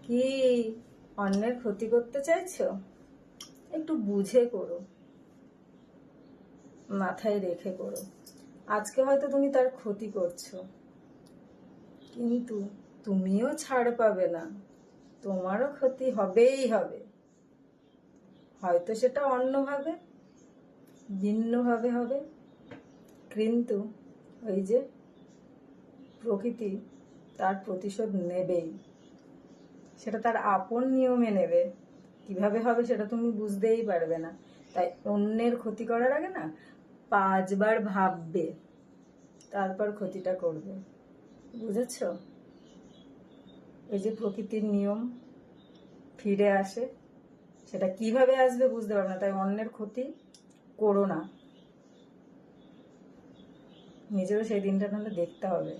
কি অন্যের ক্ষতি করতে চাইছো? একটু বুঝে করো, মাথায় রেখে করো। আজকে হয়তো তুমি তার ক্ষতি করছো, কিন্তু তুমিও ছাড় পাবে না, তোমারও ক্ষতি হবেই হবে। হয়তো সেটা অন্যভাবে, ভিন্নভাবে হবে, কিন্তু ওই যে প্রকৃতি তার প্রতিশোধ নেবেই। সেটা তার আপন নিয়মে নেবে, কিভাবে হবে সেটা তুমি বুঝতেই পারবে না। তাই অন্যের ক্ষতি করার আগে না 5 বার ভাববে, তারপর ক্ষতিটা করবে। বুঝেছ? এই যে প্রকৃতির নিয়ম ফিরে আসে, সেটা কিভাবে আসবে বুঝতে পারবে না। তাই অন্যের ক্ষতি করো না, নিজেরও সেই দিনটা তাহলে দেখতে হবে।